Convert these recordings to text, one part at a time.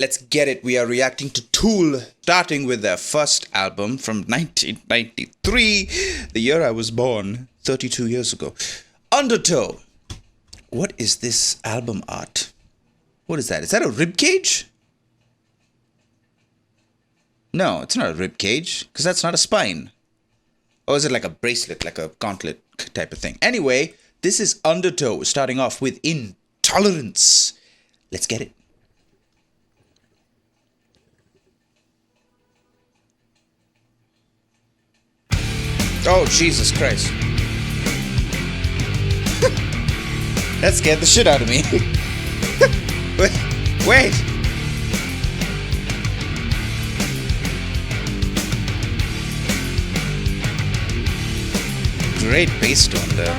Let's get it. We are reacting to Tool, starting with their first album from 1993, the year I was born, 32 years ago. Undertow. What is this album art? What is that? Is that a rib cage? No, it's not a rib cage, because that's not a spine. Or is it like a bracelet, like a gauntlet type of thing? Anyway, this is Undertow, starting off with Intolerance. Let's get it. Oh, Jesus Christ. That scared the shit out of me. Wait. Great bass tone there.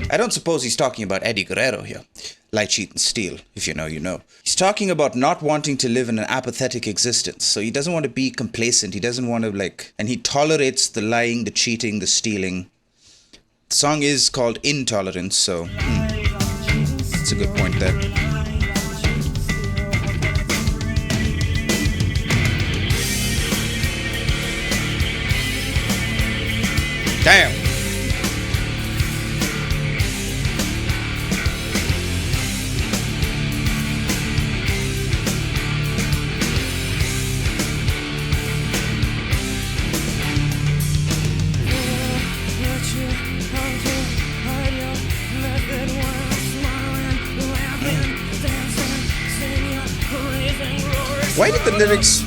I don't suppose he's talking about Eddie Guerrero here. Lie, cheat, and steal. If you know, you know. He's talking about not wanting to live in an apathetic existence. So he doesn't want to be complacent. He doesn't want to, and he tolerates the lying, the cheating, the stealing. The song is called Intolerance, so it's a good point there. Damn.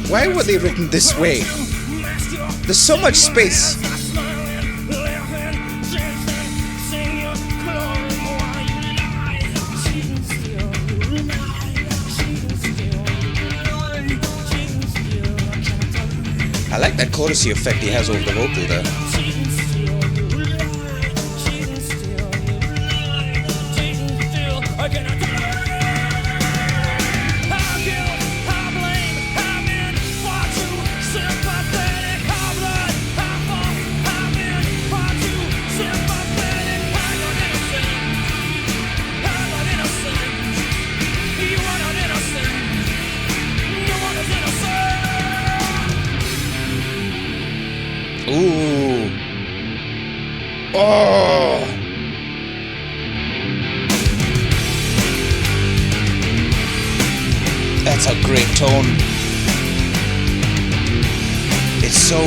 Why were they written this way? There's so much space. I like that chorusy effect he has over the vocal there. Ooh. Oh. That's a great tone. It's so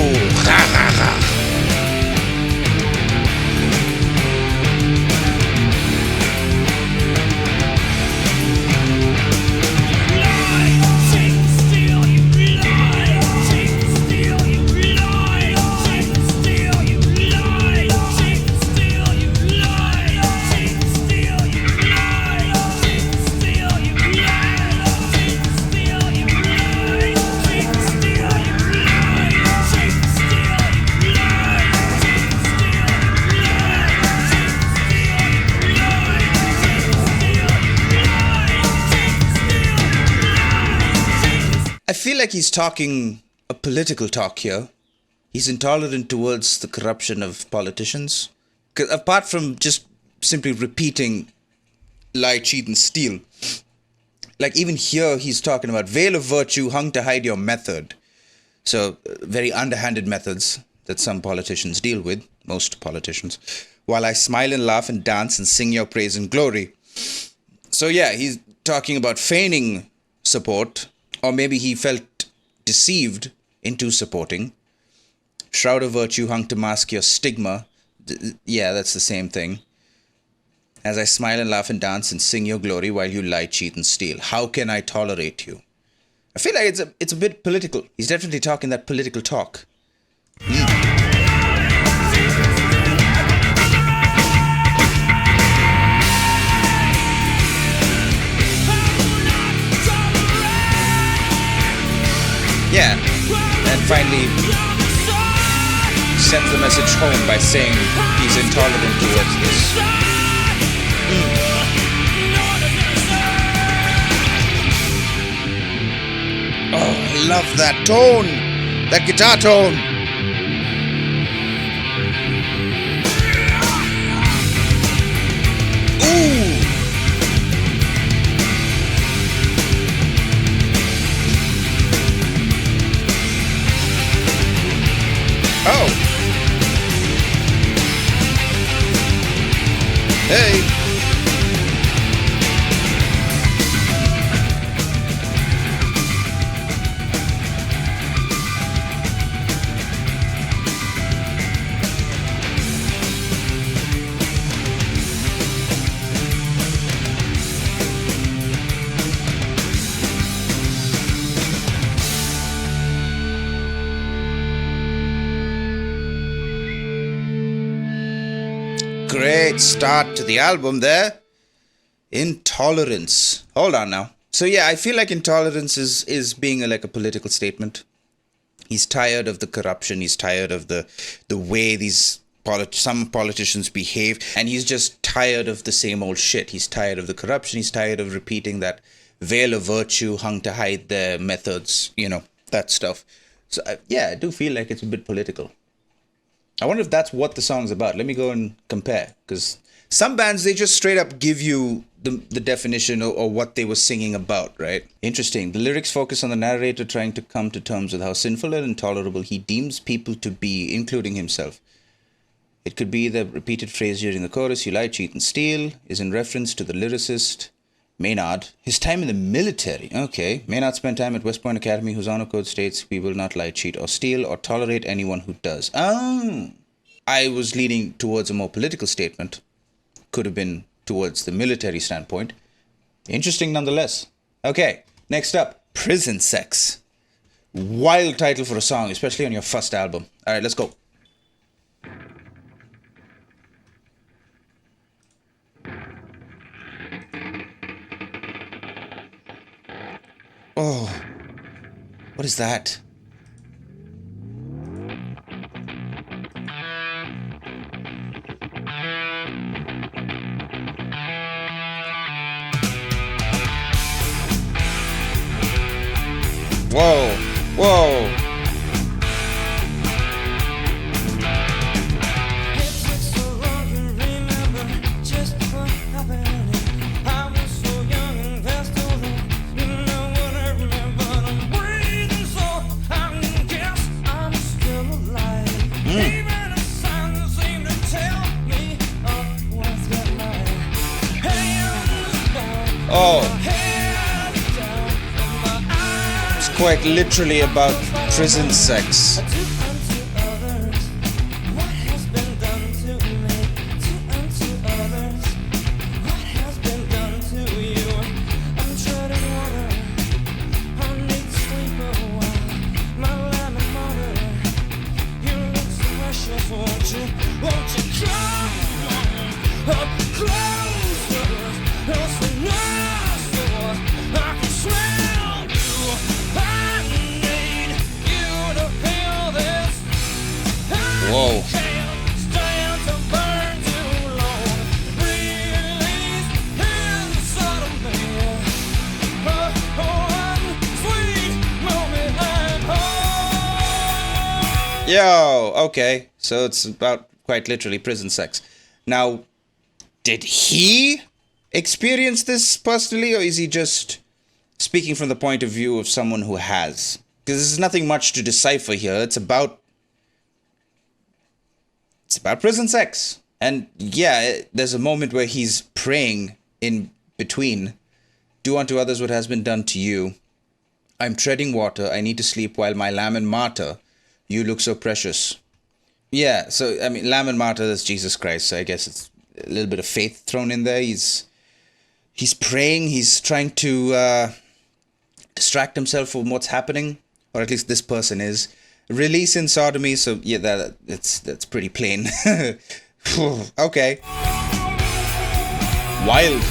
I feel like he's talking a political talk here. He's intolerant towards the corruption of politicians. 'Cause apart from just simply repeating lie, cheat, and steal. Like even here he's talking about veil of virtue hung to hide your method. So very underhanded methods that some politicians deal with, most politicians. While I smile and laugh and dance and sing your praise and glory. So yeah, he's talking about feigning support. Or maybe he felt deceived into supporting. Shroud of virtue hung to mask your stigma. Yeah, that's the same thing. As I smile and laugh and dance and sing your glory while you lie, cheat, and steal. How can I tolerate you? I feel like it's a bit political. He's definitely talking that political talk. Yeah, and finally sends the message home by saying he's intolerant towards this. Oh, I love that tone! That guitar tone! Ooh! Oh! Hey! Great start to the album there. Intolerance. Hold on now. So yeah, I feel like Intolerance is being like a political statement. He's tired of the corruption. He's tired of the way these some politicians behave. And he's just tired of the same old shit. He's tired of the corruption. He's tired of repeating that veil of virtue hung to hide their methods. You know, that stuff. So yeah, I do feel like it's a bit political. I wonder if that's what the song's about. Let me go and compare. Because some bands, they just straight up give you the definition or what they were singing about, right? Interesting. The lyrics focus on the narrator trying to come to terms with how sinful and intolerable he deems people to be, including himself. It could be the repeated phrase during the chorus, "You lie, cheat, and steal," is in reference to the lyricist Maynard. His time in the military. Okay. Maynard spent time at West Point Academy, whose honor code states, "We will not lie, cheat, or steal, or tolerate anyone who does." Oh. I was leaning towards a more political statement. Could have been towards the military standpoint. Interesting nonetheless. Okay. Next up, Prison Sex. Wild title for a song, especially on your first album. Alright, let's go. Oh, what is that? Whoa, whoa. Oh, it's quite literally about prison sex. Whoa. Yo, okay. So it's about quite literally prison sex. Now, did he experience this personally, or is he just speaking from the point of view of someone who has? Because there's nothing much to decipher here. It's about prison sex. And yeah, there's a moment where he's praying in between. "Do unto others what has been done to you. I'm treading water. I need to sleep while my lamb and martyr. You look so precious." Yeah, so, I mean, lamb and martyr, that's Jesus Christ. So I guess it's a little bit of faith thrown in there. He's praying. He's trying to distract himself from what's happening. Or at least this person is. Release in sodomy, so yeah, that's pretty plain. Okay. Wild.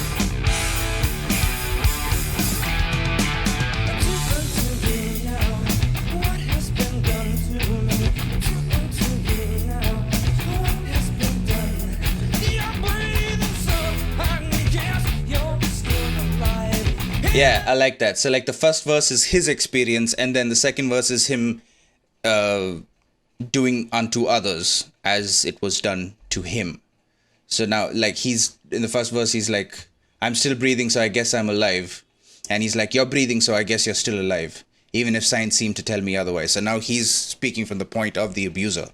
Yeah, I like that. So like the first verse is his experience, and then the second verse is him doing unto others as it was done to him. So now, like, he's in the first verse, he's like, I'm still breathing, so I guess I'm alive. And he's like, you're breathing, so I guess you're still alive, even if signs seem to tell me otherwise. So now he's speaking from the point of the abuser.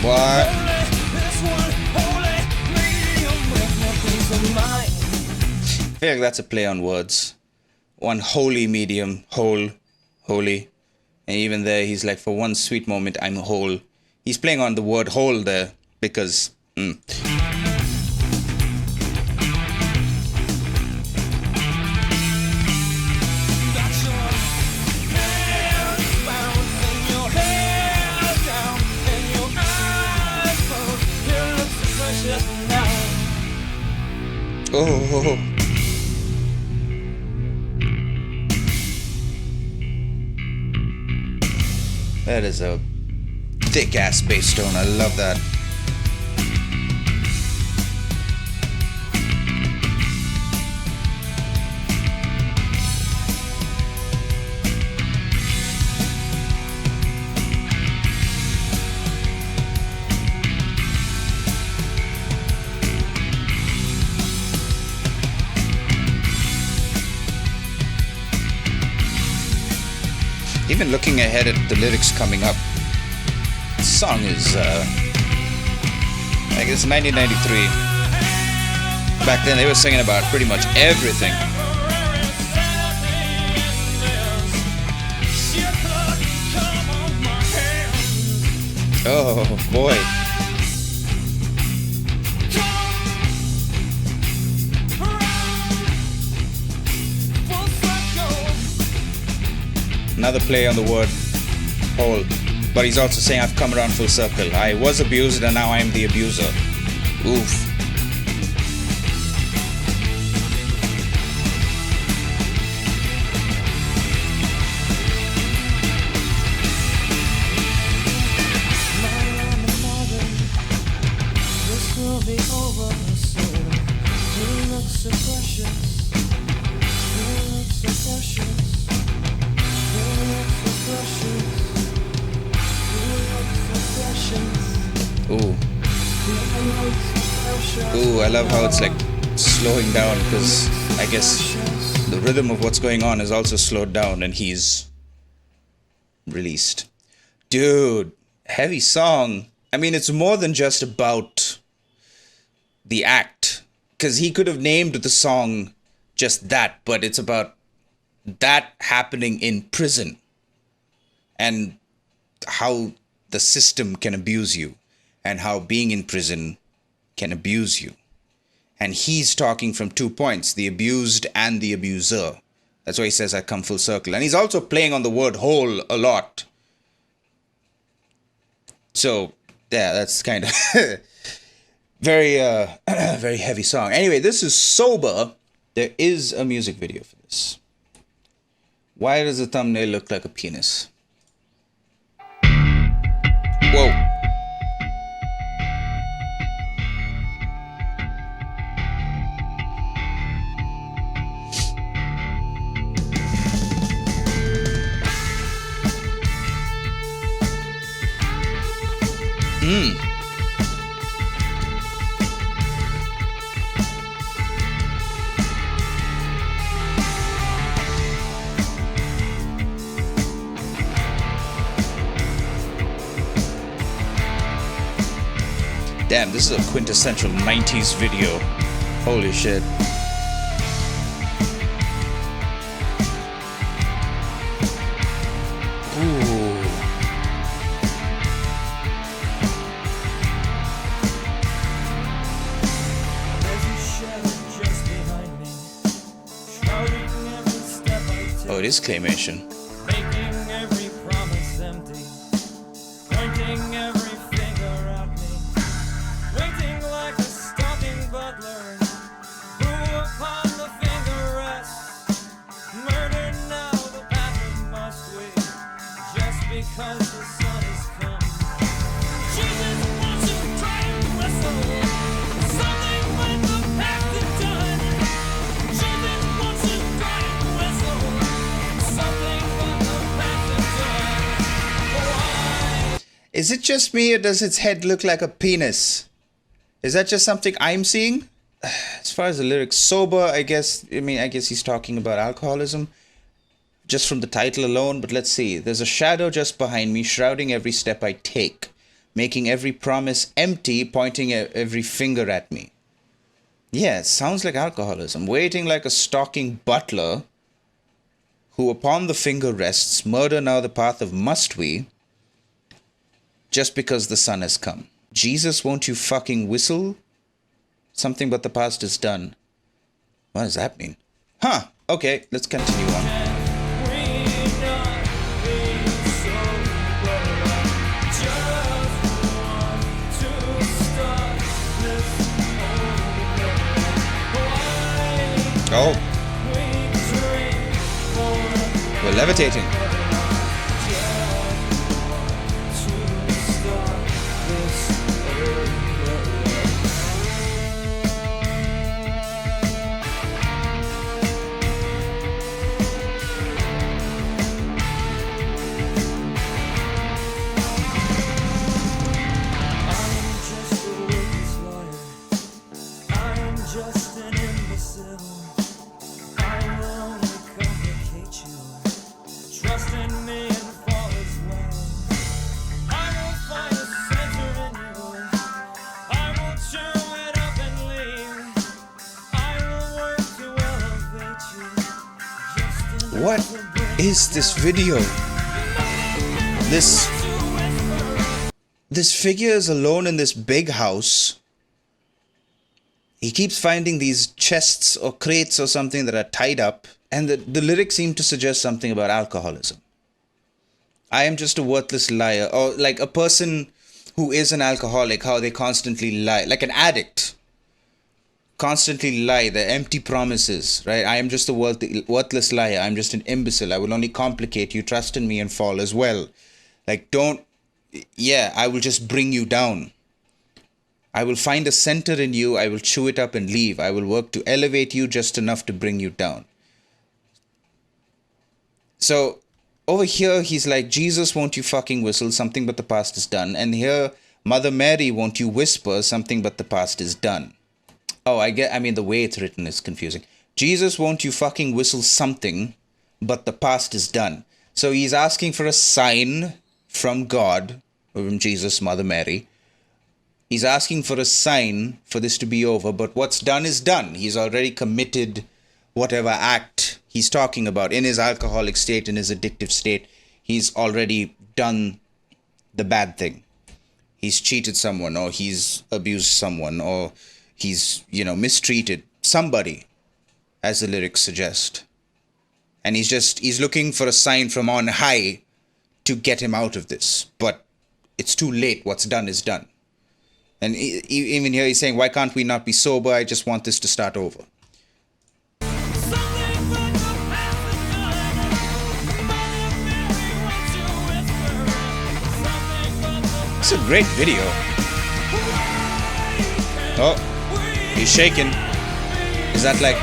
What? I feel like that's a play on words. One holy medium, whole, holy. And even there, he's like, for one sweet moment, I'm whole. He's playing on the word whole there because... Oh. That is a thick ass bass tone. I love that. Even looking ahead at the lyrics coming up, the song is, I guess 1993. Back then they were singing about pretty much everything. Oh boy. Another play on the word whole. But he's also saying I've come around full circle. I was abused and now I'm the abuser. Oof. Ooh, I love how it's like slowing down because I guess the rhythm of what's going on is also slowed down and he's released. Dude, heavy song. I mean, it's more than just about the act because he could have named the song just that, but it's about that happening in prison and how the system can abuse you and how being in prison can abuse you. And he's talking from 2 points, the abused and the abuser. That's why he says I come full circle. And he's also playing on the word whole a lot. So, yeah, that's kind of very, very heavy song. Anyway, this is Sober. There is a music video for this. Why does the thumbnail look like a penis? Whoa. Damn, this is a quintessential 90s video. Holy shit. Ooh. As you shadow Oh, it is claymation. Making every promise empty, pointing every finger at me, waiting like a stalking butler, who upon the finger rests, murder now the path of must we, just because the sun has come. Jesus wants to try and wrestle, something when the pact is done. Jesus wants to try and wrestle, something when the pact is done. Why? Is it just me, or does its head look like a penis? Is that just something I'm seeing? As far as the lyrics, sober, I guess he's talking about alcoholism, just from the title alone, but let's see. There's a shadow just behind me, shrouding every step I take, making every promise empty, pointing every finger at me. Yeah, it sounds like alcoholism. Waiting like a stalking butler, who upon the finger rests, murder now the path of must we, just because the sun has come. Jesus, won't you fucking whistle? Something but the past is done. What does that mean? Huh, okay, let's continue on. Oh. We're levitating. What is this video? This figure is alone in this big house. He keeps finding these chests or crates or something that are tied up, and the lyrics seem to suggest something about alcoholism. I am just a worthless liar, or like a person who is an alcoholic, how they constantly lie, like an addict. Constantly lie, the empty promises, right? I am just a worthless liar. I'm just an imbecile. I will only complicate you. Trust in me and fall as well. Like, I will just bring you down. I will find a center in you. I will chew it up and leave. I will work to elevate you just enough to bring you down. So over here, he's like, Jesus, won't you fucking whistle? Something but the past is done. And here, Mother Mary, won't you whisper? Something but the past is done. Oh, the way it's written is confusing. Jesus, won't you fucking whistle something, but the past is done. So he's asking for a sign from God, or from Jesus, Mother Mary. He's asking for a sign for this to be over, but what's done is done. He's already committed whatever act he's talking about. In his alcoholic state, in his addictive state, he's already done the bad thing. He's cheated someone, or he's abused someone, or he's, mistreated somebody, as the lyrics suggest. And he's looking for a sign from on high to get him out of this. But it's too late. What's done is done. And even here he's saying, why can't we not be sober? I just want this to start over. It's a great video. Oh. He's shaking. Is that like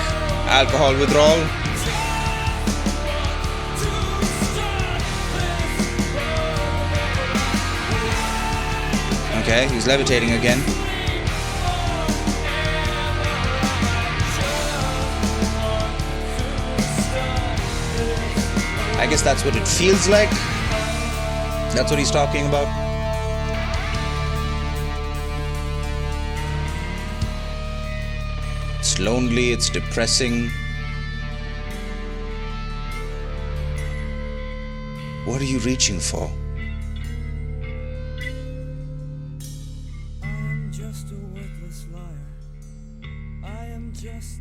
alcohol withdrawal? Okay, he's levitating again. I guess that's what it feels like. That's what he's talking about. It's lonely, it's depressing. What are you reaching for?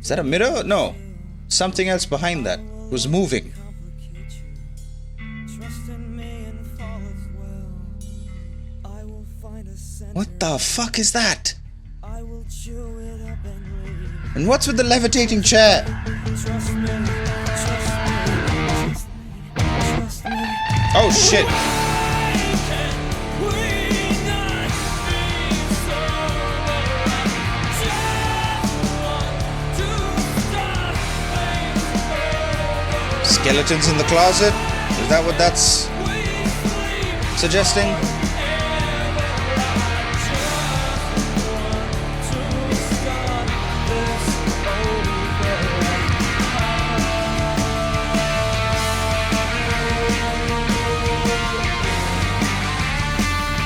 Is that a mirror? No. Something else behind that was moving. What the fuck is that? I will chew it up and leave. And what's with the levitating chair? Trust me, trust me. Oh shit. Skeletons in the closet? Is that what that's suggesting?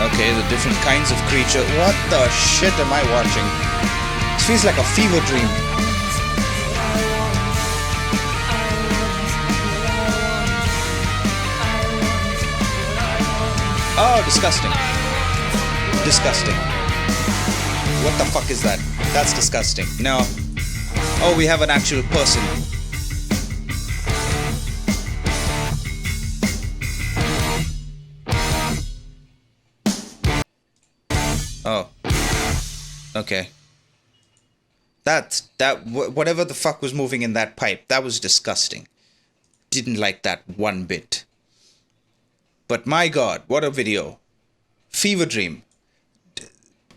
Okay, the different kinds of creature. What the shit am I watching? This feels like a fever dream. Oh, disgusting. Disgusting. What the fuck is that? That's disgusting. No. Oh, we have an actual person. Oh. Okay. Whatever the fuck was moving in that pipe, that was disgusting. Didn't like that one bit. But my god, what a video. Fever dream.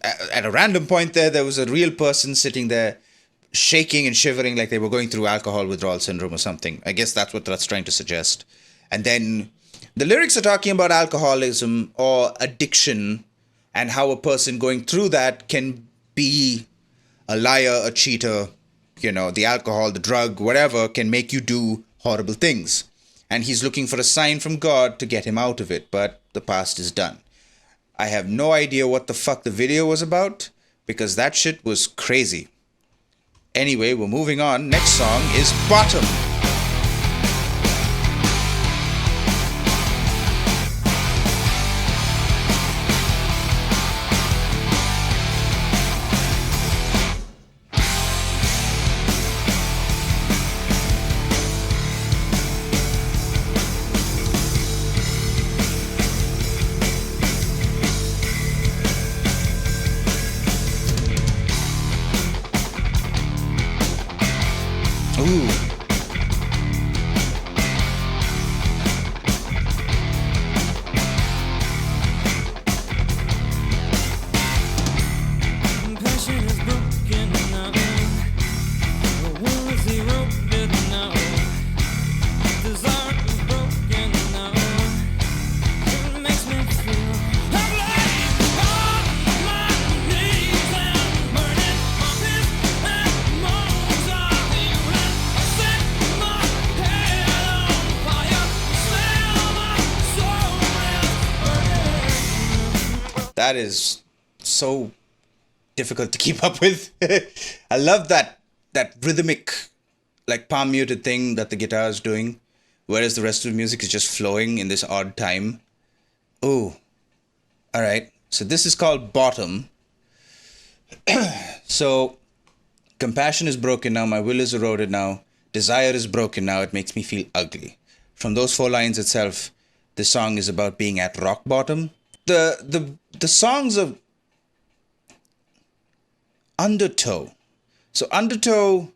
At a random point there was a real person sitting there shaking and shivering like they were going through alcohol withdrawal syndrome or something. I guess that's what that's trying to suggest. And then the lyrics are talking about alcoholism or addiction and how a person going through that can be a liar, a cheater, you know, the alcohol, the drug, whatever can make you do horrible things. And he's looking for a sign from God to get him out of it, but the past is done. I have no idea what the fuck the video was about, because that shit was crazy. Anyway, we're moving on. Next song is Bottom. Ooh. Passion is broken now. The wounds he wrote it now. Desire is broken now. It makes me feel I'm laying on my knees and burning my fist and moans of you. Set my head on fire. Smell my soul is burning. That is so difficult to keep up with. I love that rhythmic, like palm muted thing that the guitar is doing, whereas the rest of the music is just flowing in this odd time. Ooh. Alright, so this is called Bottom. So, compassion is broken now, my will is eroded now, desire is broken now, it makes me feel ugly. From those 4 lines itself, this song is about being at rock bottom. The songs of Undertow. So undertow,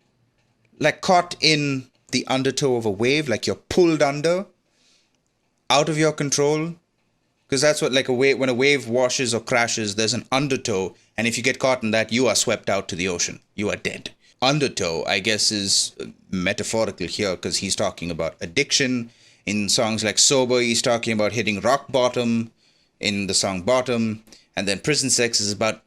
like caught in the undertow of a wave, like you're pulled under, out of your control. Because that's what, like a wave, when a wave washes or crashes, there's an undertow. And if you get caught in that, you are swept out to the ocean. You are dead. Undertow, I guess, is metaphorical here because he's talking about addiction. In songs like Sober, he's talking about hitting rock bottom in the song Bottom. And then Prison Sex is about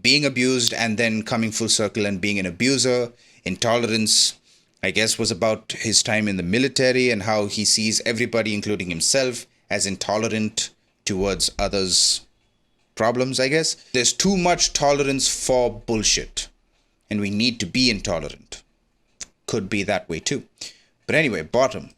being abused and then coming full circle and being an abuser. Intolerance, I guess, was about his time in the military and how he sees everybody, including himself, as intolerant towards others' problems, I guess. There's too much tolerance for bullshit, and we need to be intolerant. Could be that way too. But anyway, Bottom.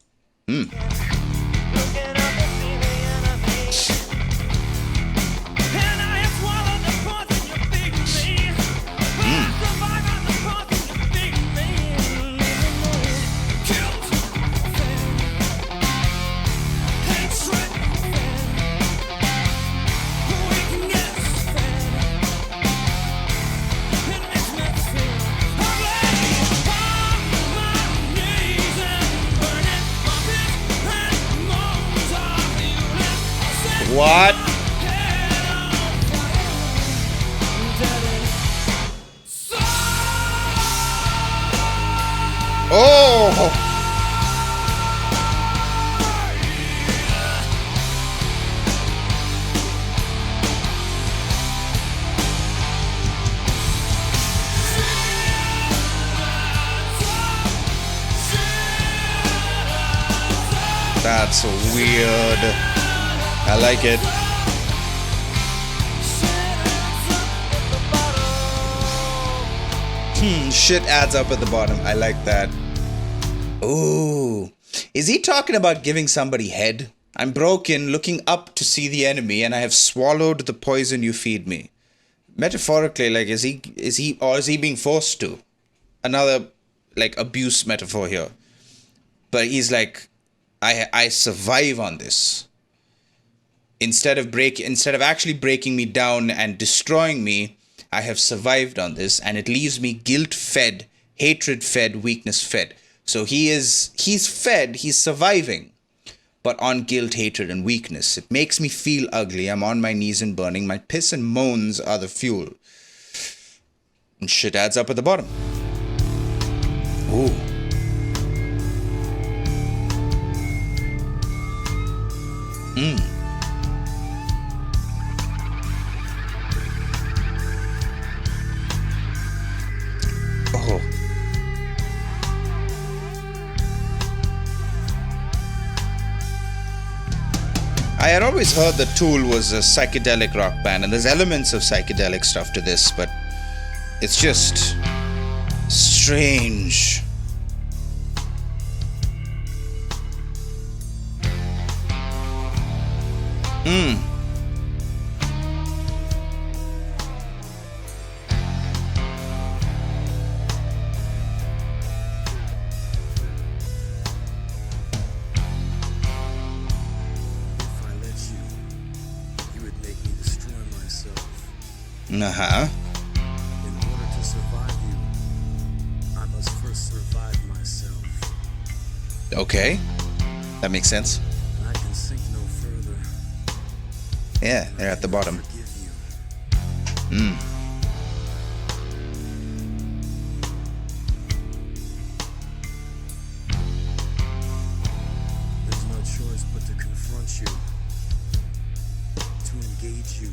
What? Oh! That's weird. I like it. Shit adds up at the bottom. I like that. Ooh. Is he talking about giving somebody head? I'm broken, looking up to see the enemy, and I have swallowed the poison you feed me. Metaphorically, like, is he being forced to? Another, like, abuse metaphor here. But he's like, I survive on this. Instead of actually breaking me down and destroying me, I have survived on this, and it leaves me guilt-fed, hatred-fed, weakness-fed. So he's fed, he's surviving, but on guilt, hatred, and weakness. It makes me feel ugly. I'm on my knees and burning. My piss and moans are the fuel. And shit adds up at the bottom. Ooh. Oh. I had always heard that Tool was a psychedelic rock band, and there's elements of psychedelic stuff to this, but it's just strange. Uh-huh. In order to survive you, I must first survive myself. Okay. That makes sense. And I can sink no further. Yeah, they're at the bottom. Forgive you. There's no choice but to confront you, to engage you,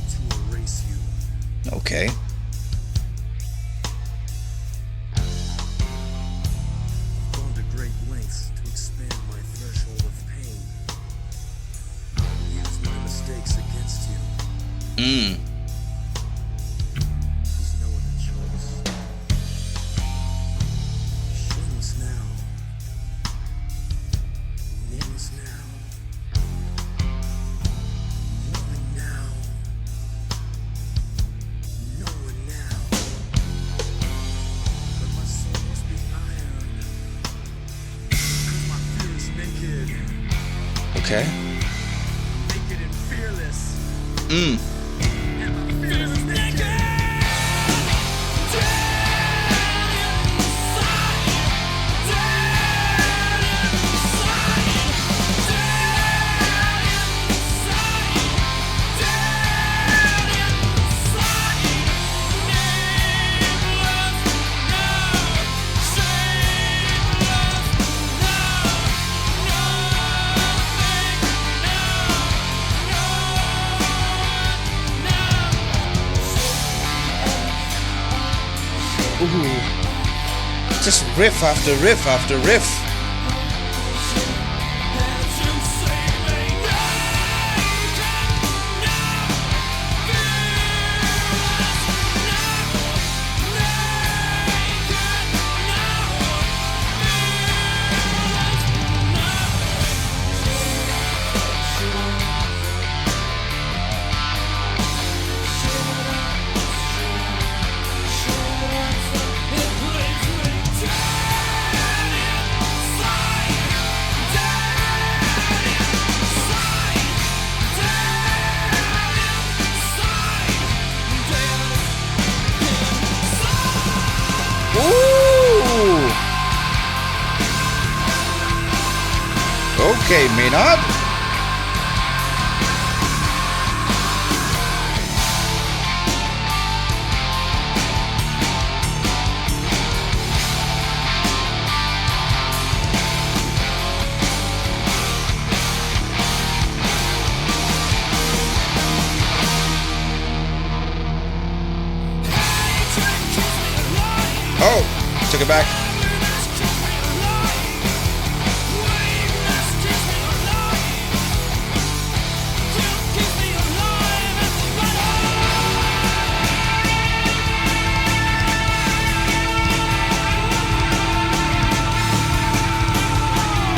to erase you. Okay. I've gone to great lengths to expand my threshold of pain. I'll use my mistakes against you. There's no other choice. Shameless now. Nameless now. Knowing now. Knowing now. But my soul must be iron. 'Cause my fear is naked. Okay. Naked and fearless. And my fear is naked. Ooh. Just riff after riff after riff. Ooh. Okay, Maynard. Oh, took it back.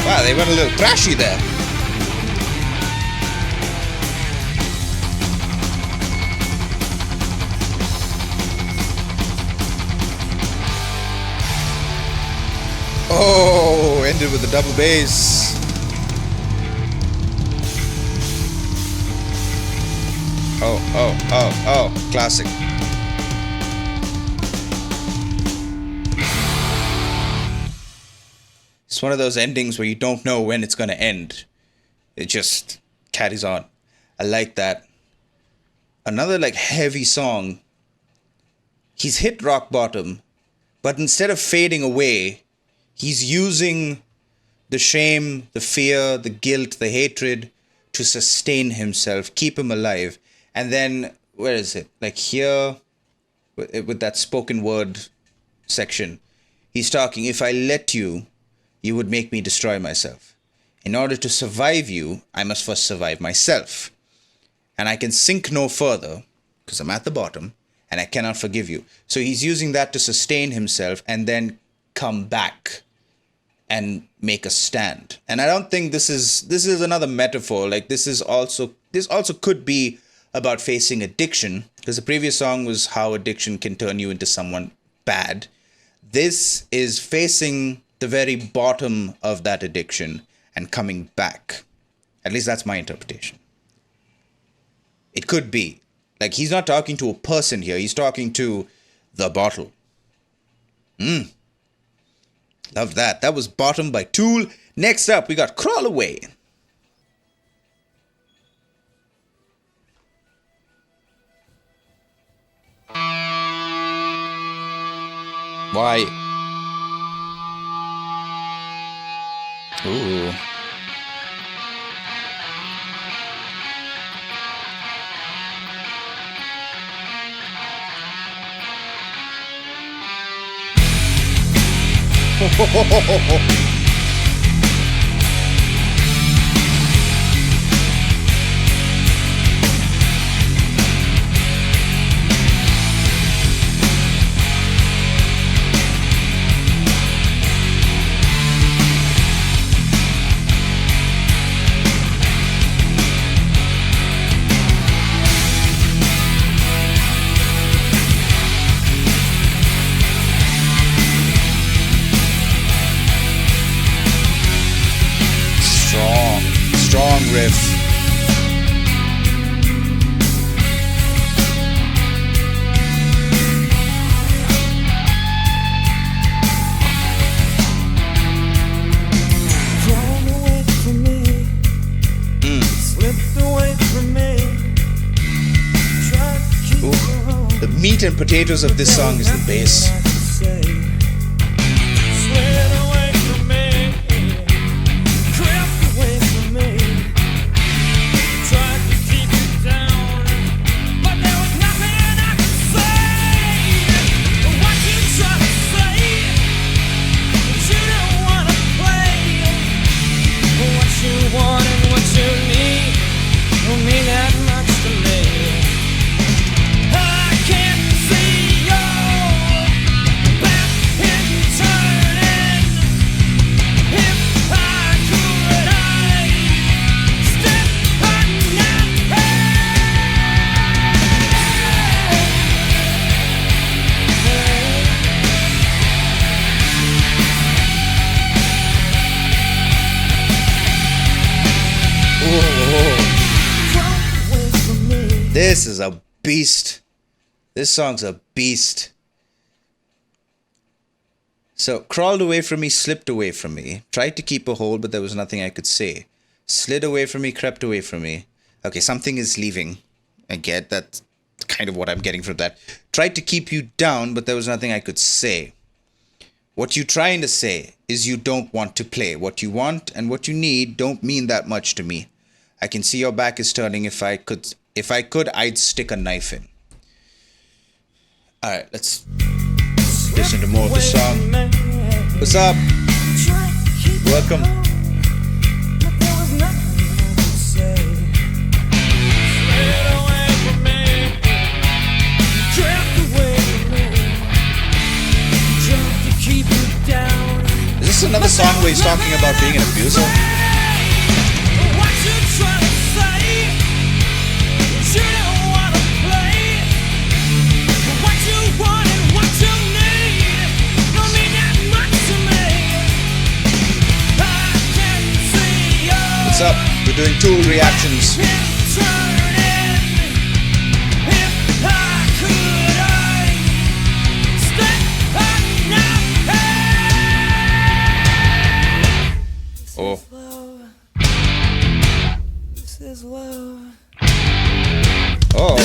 Wow, they went a little thrashy there. Oh, ended with a double bass. Oh, classic. It's one of those endings where you don't know when it's going to end. It just carries on. I like that. Another like heavy song. He's hit rock bottom, but instead of fading away, he's using the shame, the fear, the guilt, the hatred to sustain himself, keep him alive. And then, where is it? Like here, with that spoken word section, he's talking, if I let you, you would make me destroy myself. In order to survive you, I must first survive myself. And I can sink no further, because I'm at the bottom, and I cannot forgive you. So he's using that to sustain himself and then come back and make a stand. And I don't think this is another metaphor. Like this also could be about facing addiction, because the previous song was how addiction can turn you into someone bad. This is facing the very bottom of that addiction and coming back. At least that's my interpretation. It could be. Like, he's not talking to a person here. He's talking to the bottle. Love that. That was Bottom by Tool. Next up, we got Crawl Away. Why? Ooh. Strong riff. Crawled away from me, slipped away from me. Tried to keep her home. The meat and potatoes of this song is the bass. Slid away from me, crept away from me. Tried to keep it down, but there was nothing I could say. What you try to say, but you don't wanna play. What you want and what you need don't mean that much to me. I can't see your back end turning. If I could, I'd step on that Crawl away from me. This is a beast. This song's a beast. So, crawled away from me, slipped away from me. Tried to keep a hold, but there was nothing I could say. Slid away from me, crept away from me. Okay, something is leaving. I get that's kind of what I'm getting from that. Tried to keep you down, but there was nothing I could say. What you're trying to say is you don't want to play. What you want and what you need don't mean that much to me. I can see your back is turning. If I could, I'd stick a knife in. All right, let's. listen to more of the song. What's up? Welcome. Is this another song where he's talking about being an abuser? What's up? We're doing Tool reactions. Oh. Oh.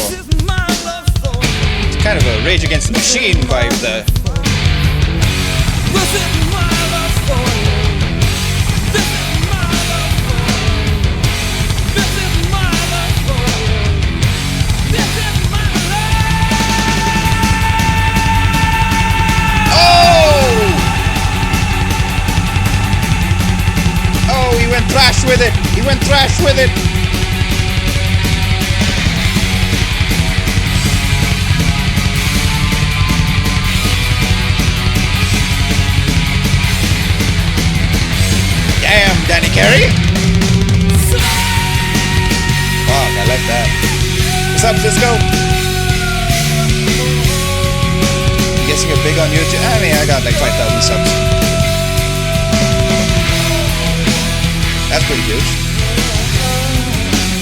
It's kind of a Rage Against the Machine vibe there. He went thrash with it. He went thrash with it. Damn, Danny Carey. Fuck, I like that. What's up, Cisco? I'm guessing you're big on YouTube. I mean, I got like 5,000 subs. That's pretty huge.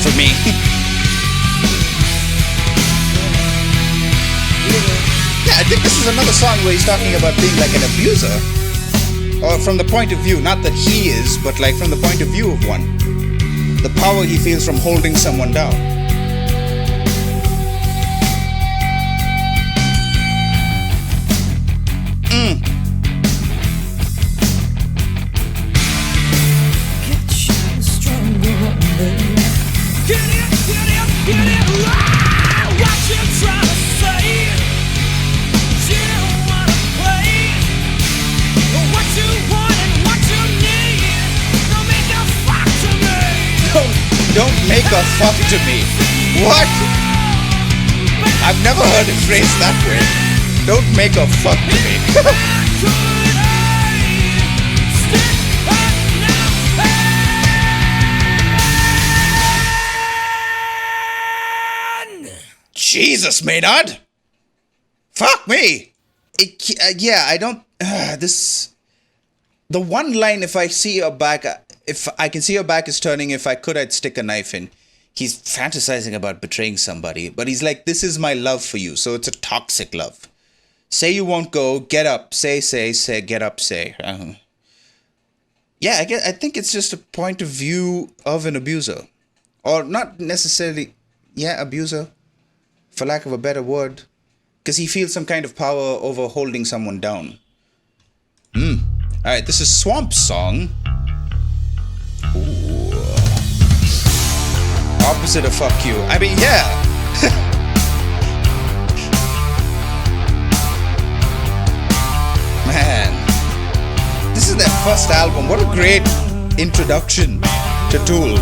For me. Yeah, I think this is another song where he's talking about being like an abuser. Or from the point of view, not that he is, but like from the point of view of one. The power he feels from holding someone down. Don't make a fuck to me. What? I've never heard it phrased that way. Don't make a fuck to me. Jesus, Maynard. Fuck me. Yeah, I don't. This. The one line, if I see your back. If I can see your back is turning, if I could, I'd stick a knife in. He's fantasizing about betraying somebody, but he's like, this is my love for you. So it's a toxic love. Say you won't go, get up, say, get up, say. Yeah, I think it's just a point of view of an abuser. Or not necessarily, abuser, for lack of a better word. Because he feels some kind of power over holding someone down. Alright, this is Swamp Song. Ooh. Opposite of fuck you. I mean, yeah. Man. This is their first album. What a great introduction to Tool.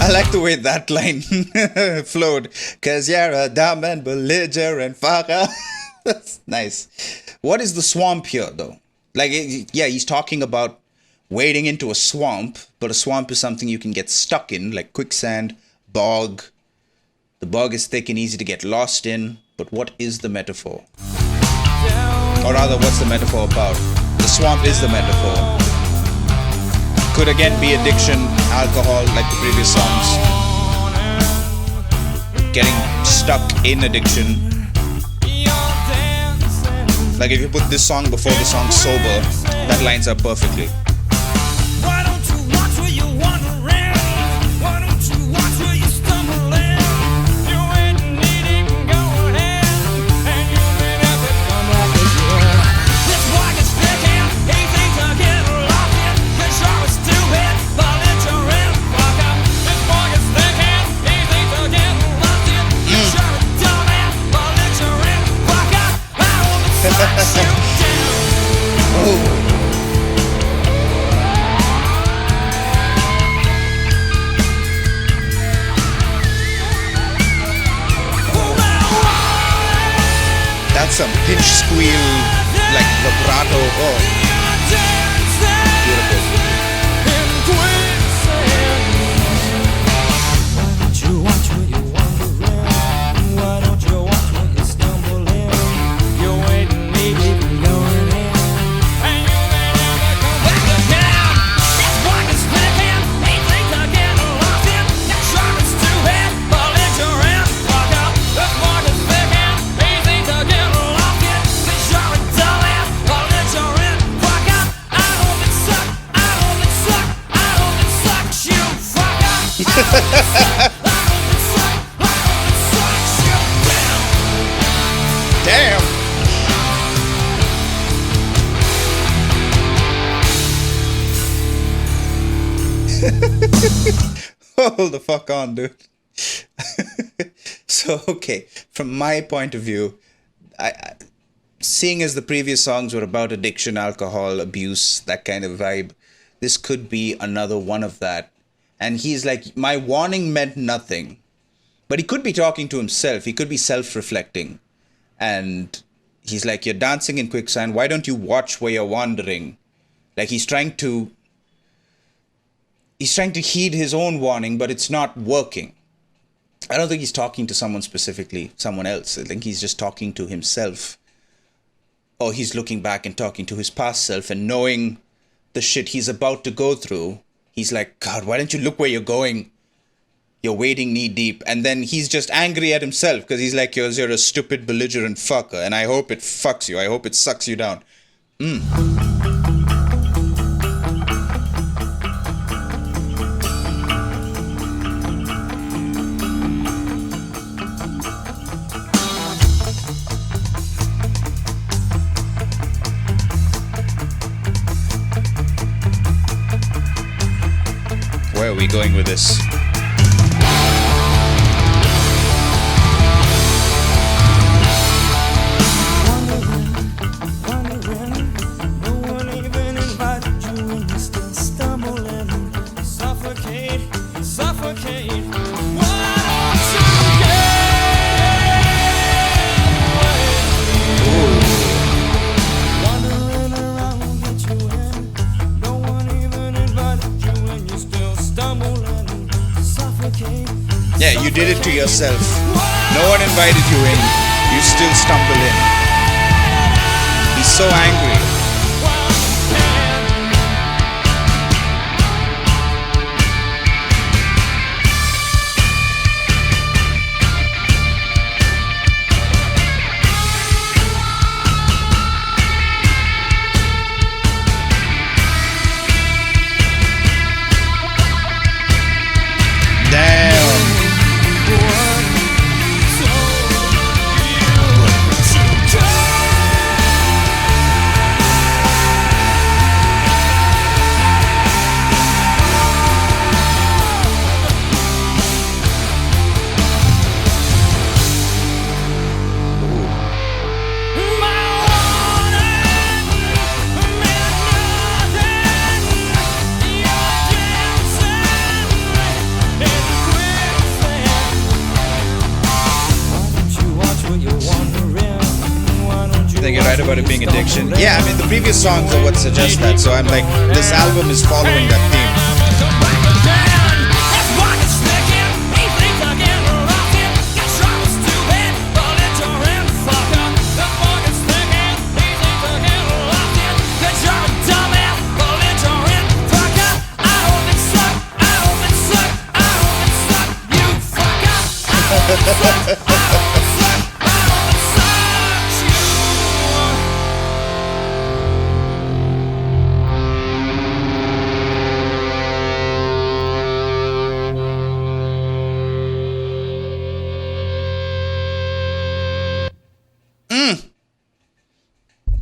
I like the way that line flowed. Cause you're a dumb and belligerent fucker. That's nice. What is the swamp here though? Like, yeah, he's talking about wading into a swamp, but a swamp is something you can get stuck in, like quicksand, bog. The bog is thick and easy to get lost in, but what is the metaphor? Or rather, what's the metaphor about? The swamp is the metaphor. Could again be addiction, alcohol, like the previous songs. getting stuck in addiction. You're dancing. Like if you put this song before the song Sober, that lines up perfectly. Why don't you watch where you're wandering? Why don't you watch where you're stumbling? You ain't needing go ahead, and you may never come back again. This block is sticking, easy to get lost in. Cause you're stupid, but it's your real fuck up. This block is sticking, easy to get lost in. Cause you're a dumbass, but it's your real fuck up. I wanna suck you down. Oh. That's some pinch squeal, like vibrato. Oh, beautiful. Why don't you watch what you're wondering? Why don't you watch what you're stumbling? You're waiting, maybe going in, and you may never come back again. This block is sticking, easy to get lost in. You're sure it's too bad, but it's your real fuck up. This block is sticking, easy to get lost in. Cause you're a dumbass, but it's your real fuck up. I hope it sucks, I hope it sucks, I hope it sucks, you fuck up. I hope it sucks, I hope it sucks, you down. Damn. Hold the fuck on, dude. So, okay, from my point of view, seeing as the previous songs were about addiction, alcohol, abuse, that kind of vibe, this could be another one of that. And he's like, my warning meant nothing. But he could be talking to himself. He could be self-reflecting. And he's like, you're dancing in quicksand. Why don't you watch where you're wandering? Like he's trying to heed his own warning, but it's not working. I don't think he's talking to someone specifically, someone else. I think he's just talking to himself. Or he's looking back and talking to his past self and knowing the shit he's about to go through. He's like, God, why don't you look where you're going? You're wading knee deep. And then he's just angry at himself because he's like, you're a stupid, belligerent fucker. And I hope it fucks you. I hope it sucks you down. Where are we going with this? Wondering, no one even invited you and you still stumbling. Suffocate, suffocate. Why don't you get away? Wandering around, get you in. No one even invited you and you still stumbling. Suffocate. Yeah, you did it to yourself. No one invited you in. You still stumble in. He's so angry. Damn. I think you're right about it being addiction. Yeah, I mean, the previous songs are what suggest that. So I'm like, this album is following that theme.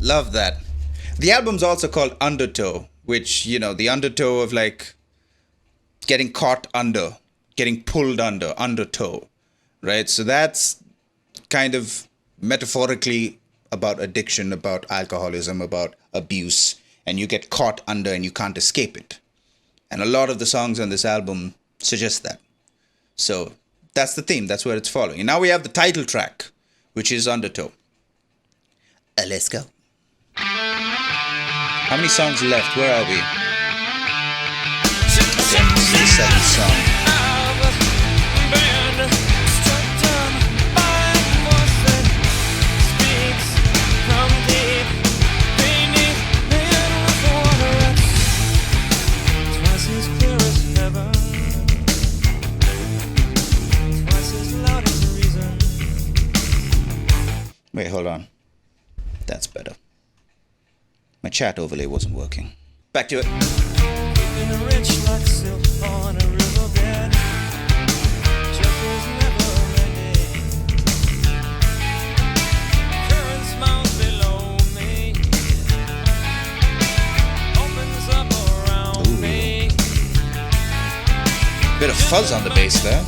Love that. The album's also called Undertow, which, the undertow of like getting caught under, getting pulled under, undertow, right? So that's kind of metaphorically about addiction, about alcoholism, about abuse, and you get caught under and you can't escape it. And a lot of the songs on this album suggest that. So that's the theme, that's where it's following. And now we have the title track, which is Undertow. Let's go. How many songs left? Where are we? The seventh song. Wait, hold on. That's better. My chat overlay wasn't working. Back to it. Rich like silk on a riverbed. Jeffers never ending. Currents mount below me. Opens up around me. Bit of fuzz on the bass there.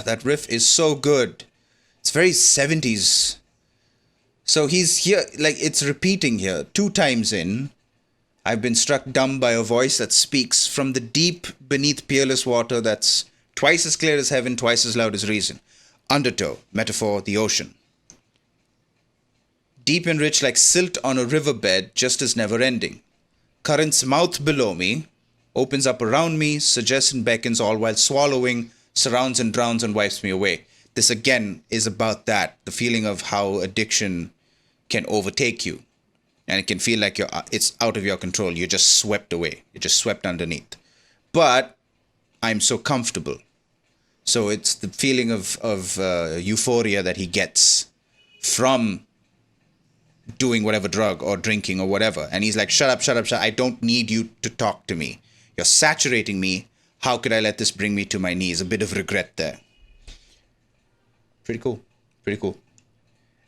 That riff is so good. It's very 70s. So he's here, like it's repeating here. 2 times in, I've been struck dumb by a voice that speaks from the deep beneath peerless water that's twice as clear as heaven, twice as loud as reason. Undertow, metaphor, the ocean. Deep and rich like silt on a riverbed, just as never ending. Current's mouth below me, opens up around me, suggests and beckons all while swallowing, surrounds and drowns and wipes me away. This again is about that, the feeling of how addiction can overtake you. And it can feel like it's out of your control. You're just swept away. You're just swept underneath. But I'm so comfortable. So it's the feeling of euphoria that he gets from doing whatever drug or drinking or whatever. And he's like, shut up. I don't need you to talk to me. You're saturating me. How could I let this bring me to my knees? A bit of regret there. Pretty cool.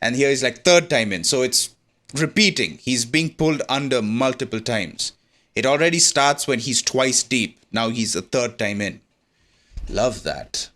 And here he's like 3rd time in. So it's repeating. He's being pulled under multiple times. It already starts when he's twice deep. Now he's a 3rd time in. Love that.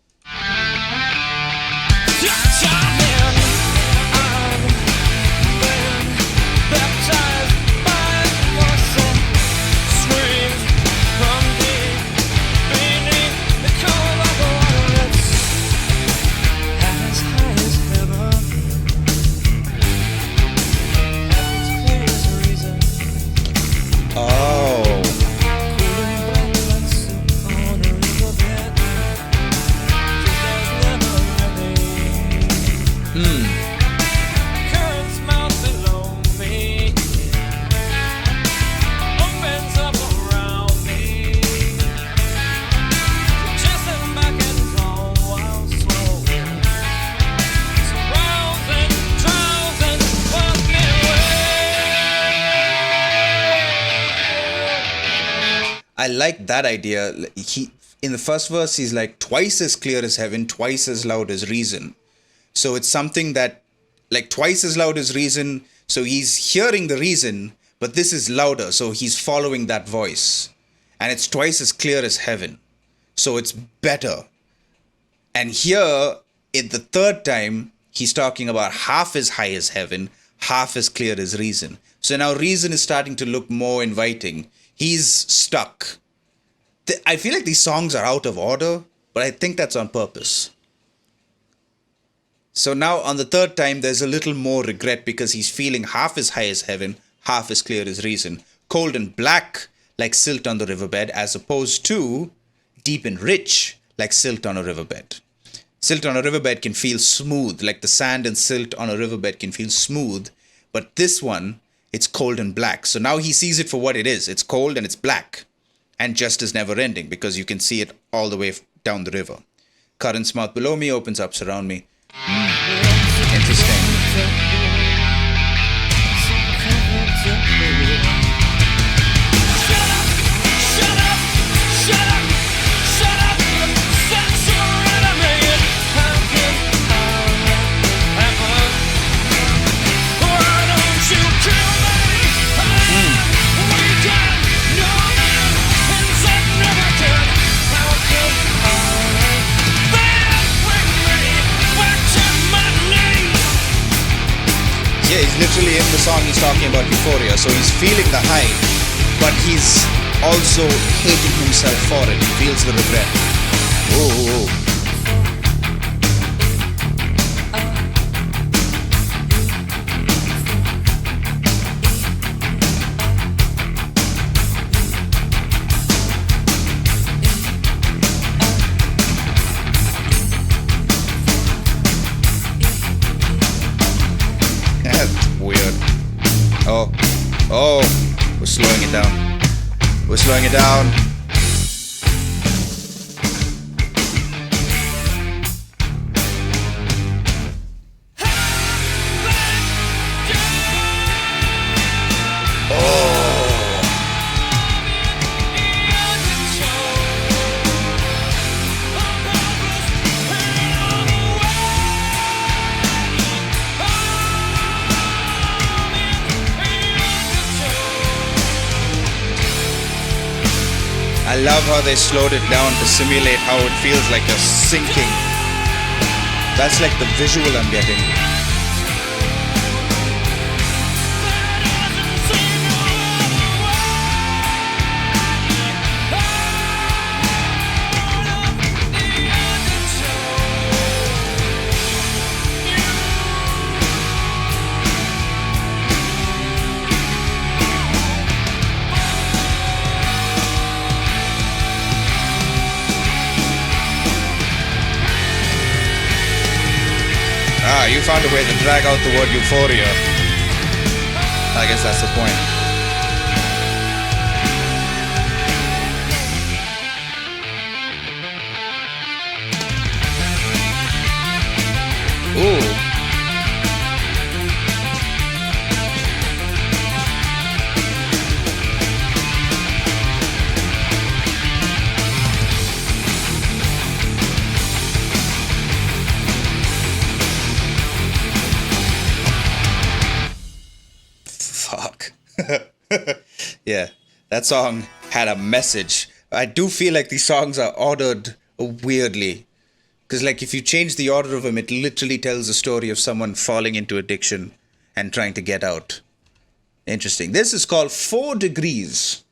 I like that idea. In the first verse, he's like twice as clear as heaven, twice as loud as reason. So it's something that, like twice as loud as reason. So he's hearing the reason, but this is louder. So he's following that voice. And it's twice as clear as heaven. So it's better. And here, in the 3rd time, he's talking about half as high as heaven, half as clear as reason. So now reason is starting to look more inviting. He's stuck. I feel like these songs are out of order, but I think that's on purpose. So now on the third time, there's a little more regret because he's feeling half as high as heaven, half as clear as reason. Cold and black, like silt on the riverbed, as opposed to deep and rich, like silt on a riverbed. Silt on a riverbed can feel smooth, like the sand and silt on a riverbed can feel smooth. But this one, it's cold and black. So now he sees it for what it is. It's cold and it's black. And just is never ending because you can see it all the way down the river. Current's mouth below me opens up, surround me. Interesting. Yeah, he's literally in the song he's talking about euphoria. So he's feeling the high, but he's also hating himself for it. He feels the regret. Oh. Oh, we're slowing it down. We're slowing it down. I love how they slowed it down to simulate how it feels like you're sinking. That's like the visual I'm getting. You found a way to drag out the word euphoria. I guess that's the point. Ooh. Yeah, that song had a message. I do feel like these songs are ordered weirdly. Because like if you change the order of them, it literally tells the story of someone falling into addiction and trying to get out. Interesting. This is called 4 Degrees.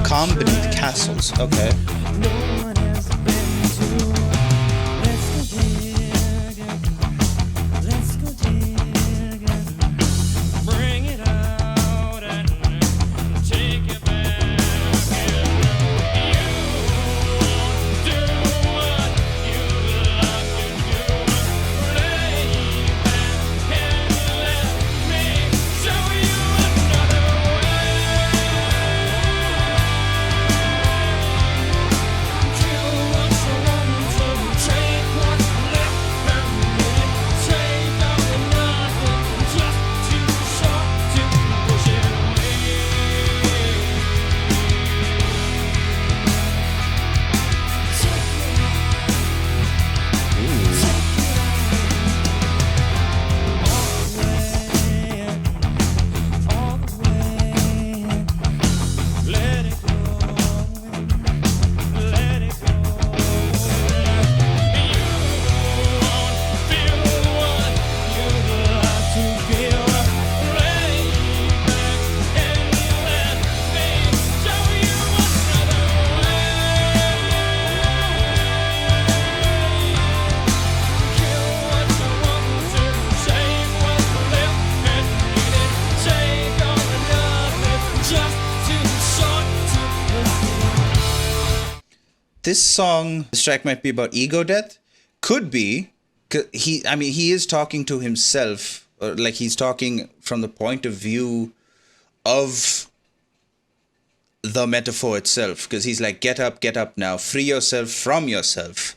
Calm beneath castles. Okay. this track might be about ego death. Could be. He is talking to himself, or like he's talking from the point of view of the metaphor itself, because he's like, get up now, free yourself from yourself.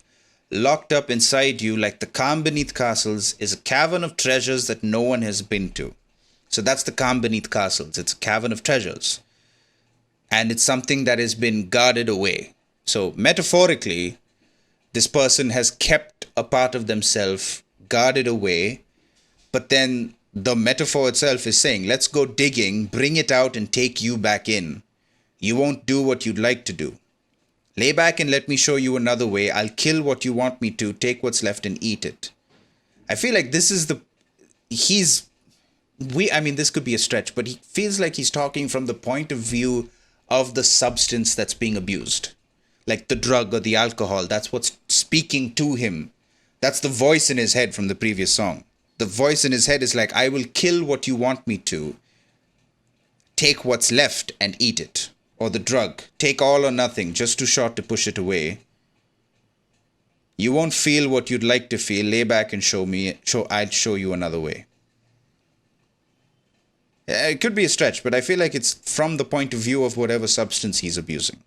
Locked up inside you, like the calm beneath castles, is a cavern of treasures that no one has been to. So that's the calm beneath castles. It's a cavern of treasures. And it's something that has been guarded away. So metaphorically, this person has kept a part of themselves guarded away. But then the metaphor itself is saying, let's go digging, bring it out and take you back in. You won't do what you'd like to do. Lay back and let me show you another way. I'll kill what you want me to, take what's left and eat it. I feel like this is this could be a stretch, but he feels like he's talking from the point of view of the substance that's being abused. Like the drug or the alcohol, that's what's speaking to him. That's the voice in his head from the previous song. The voice in his head is like, I will kill what you want me to, take what's left and eat it. Or the drug, take all or nothing, just too short to push it away. You won't feel what you'd like to feel, lay back and I'll show you another way. It could be a stretch, but I feel like it's from the point of view of whatever substance he's abusing.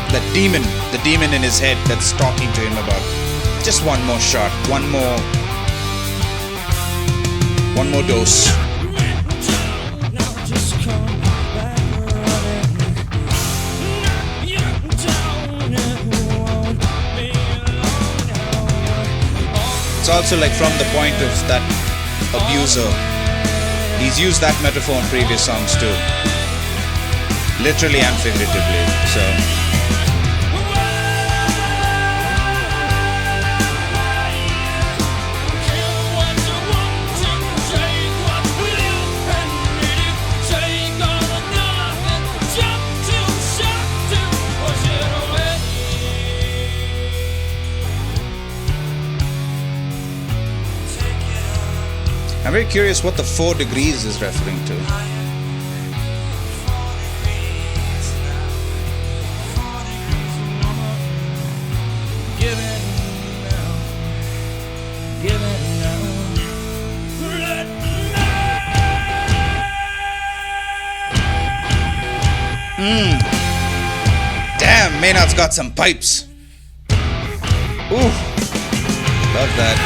The demon in his head that's talking to him about just one more shot, one more dose. It's also like from the point of that abuser. He's used that metaphor in previous songs too. Literally and figuratively. So I'm very curious what the 4 degrees is referring to. Damn, Maynard's got some pipes. Ooh, love that.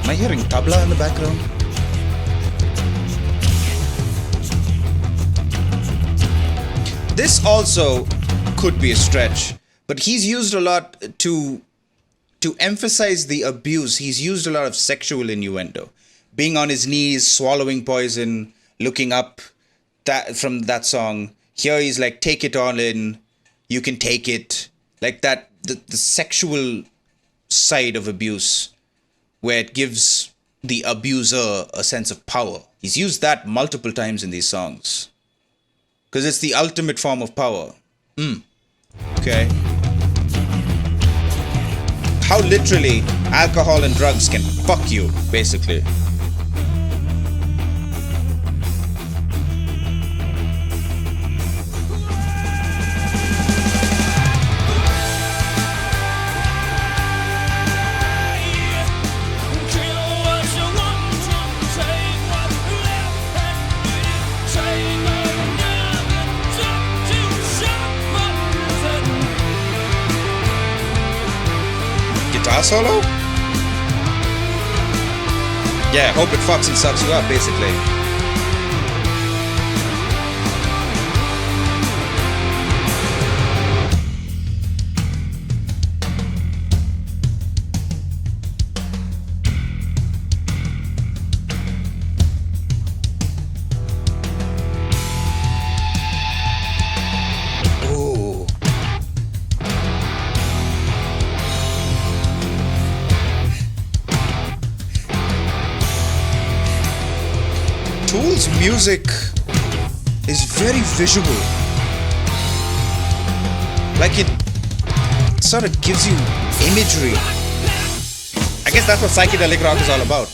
Am I hearing tabla in the background? This also could be a stretch, but he's used a lot to emphasize the abuse. He's used a lot of sexual innuendo. Being on his knees, swallowing poison, looking up from that song. Here he's like, take it all in, you can take it. Like that, the sexual side of abuse, where it gives the abuser a sense of power. He's used that multiple times in these songs. Because it's the ultimate form of power. Okay. How literally alcohol and drugs can fuck you, basically. Guitar solo? Yeah, hope it fucks and sucks you up, basically. Tool's music is very visual. Like it sort of gives you imagery. I guess that's what psychedelic rock is all about.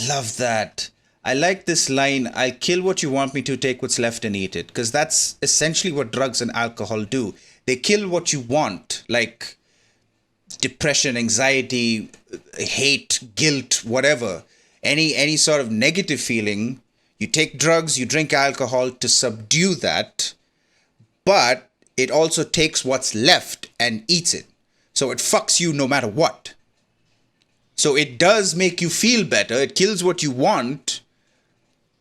Love that. I like this line, I'll kill what you want me to, take what's left and eat it. Because that's essentially what drugs and alcohol do. They kill what you want, like depression, anxiety, hate, guilt, whatever. Any sort of negative feeling. You take drugs, you drink alcohol to subdue that. But it also takes what's left and eats it. So it fucks you no matter what. So it does make you feel better. It kills what you want.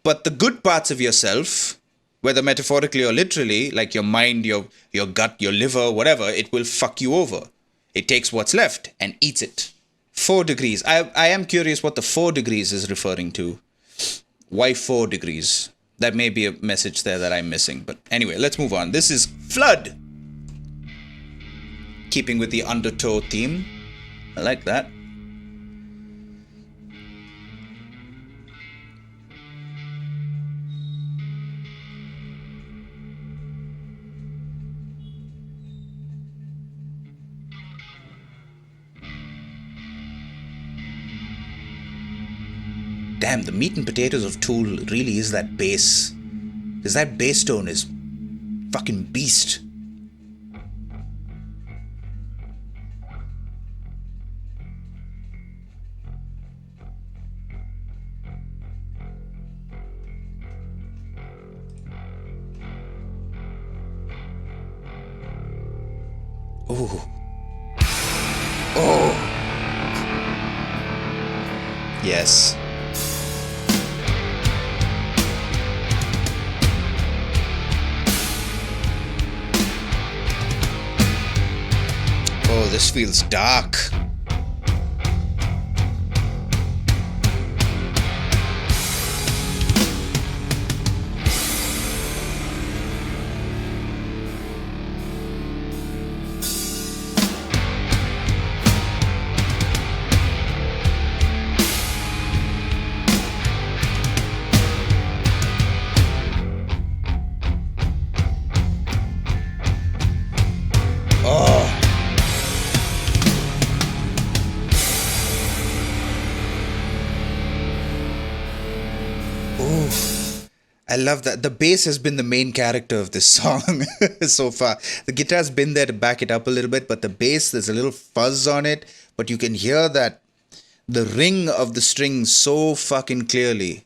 But the good parts of yourself, whether metaphorically or literally, like your mind, your gut, your liver, whatever, it will fuck you over. It takes what's left and eats it. 4 degrees. I am curious what the 4 degrees is referring to. Why 4 degrees? That may be a message there that I'm missing. But anyway, let's move on. This is Flood. Keeping with the Undertow theme. I like that. Damn, the meat and potatoes of Tool really is that bass. Because that bass tone is fucking beast. Ooh. Oh. Yes. Oh, this feels dark. I love that. The bass has been the main character of this song so far. The guitar's been there to back it up a little bit, but the bass, there's a little fuzz on it, but you can hear that the ring of the strings so fucking clearly.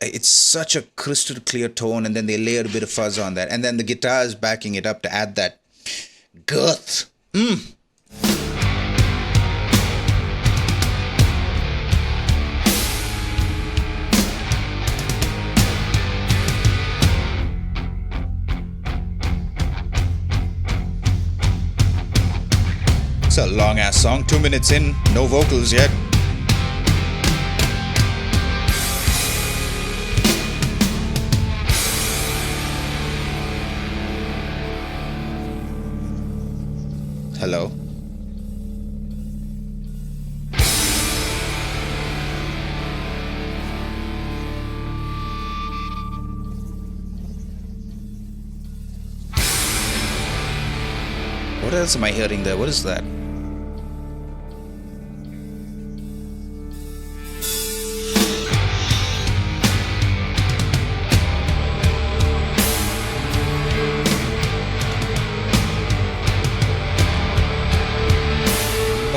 It's such a crystal clear tone, and then they layer a bit of fuzz on that, and then the guitar is backing it up to add that girth. It's a long ass song, 2 minutes in, no vocals yet. Hello? What else am I hearing there? What is that?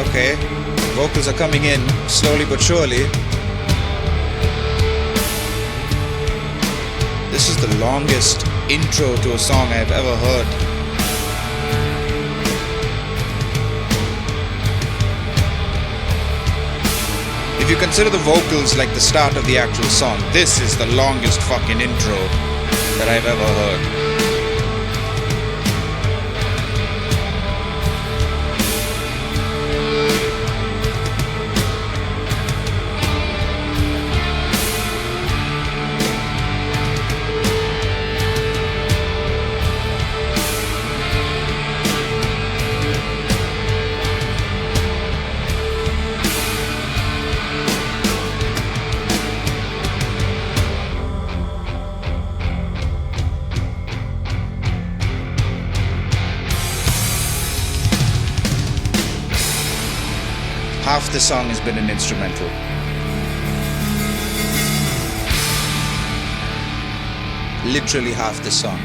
Okay, vocals are coming in slowly but surely. This is the longest intro to a song I've ever heard. If you consider the vocals like the start of the actual song, this is the longest fucking intro that I've ever heard. the song has been an instrumental. Literally half the song.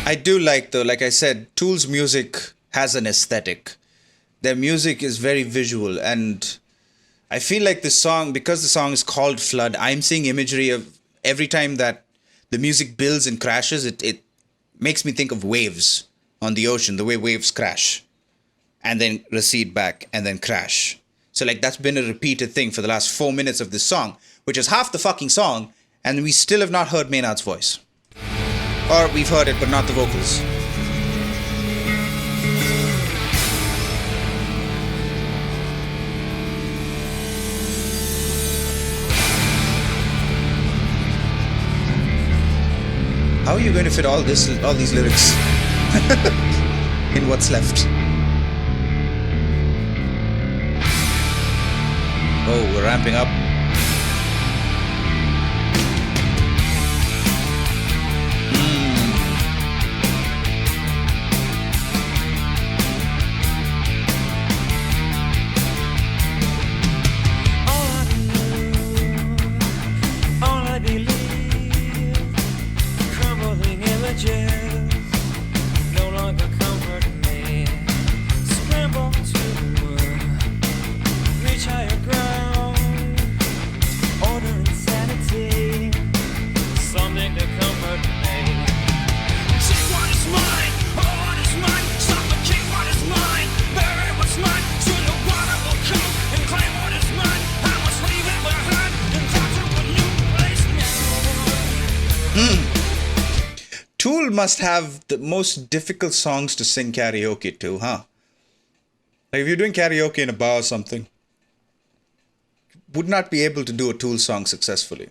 I do like, though, like I said, Tool's music has an aesthetic. Their music is very visual, and I feel like the song, because the song is called Flood, I'm seeing imagery of every time that the music builds and crashes, it makes me think of waves on the ocean, the way waves crash and then recede back and then crash. So like that's been a repeated thing for the last 4 minutes of this song, which is half the fucking song, and we still have not heard Maynard's voice. Or we've heard it, but not the vocals. How are you going to fit all these lyrics in what's left? Oh, we're ramping up. No longer comfort me. Scramble to reach higher ground. Order insanity. Something to comfort me. Take what is mine. Oh, what is mine. Suffocate what is mine. Bury what's mine. Soon the water will come and claim what is mine. I must leave it behind and talk to a new place now. Tool must have the most difficult songs to sing karaoke to, huh? Like if you're doing karaoke in a bar or something, would not be able to do a Tool song successfully.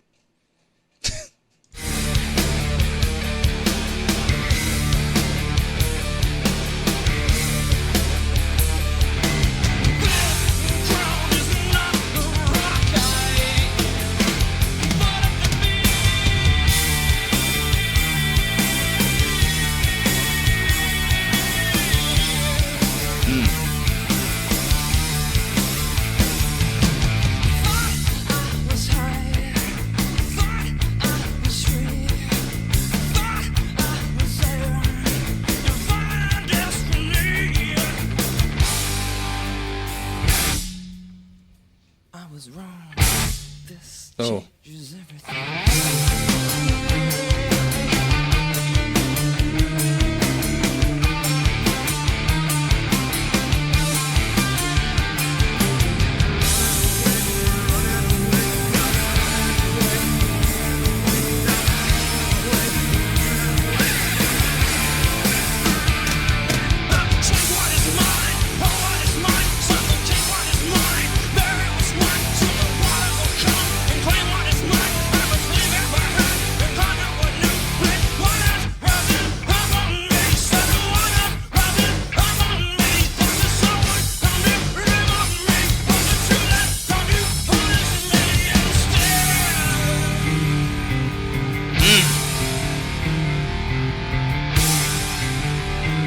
Oh.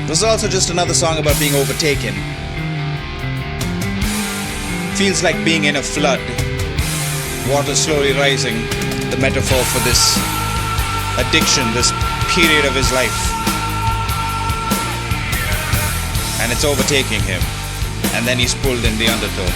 This is also just another song about being overtaken. Feels like being in a flood. Water slowly rising. The metaphor for this addiction, this period of his life. And it's overtaking him. And then he's pulled in the undertow.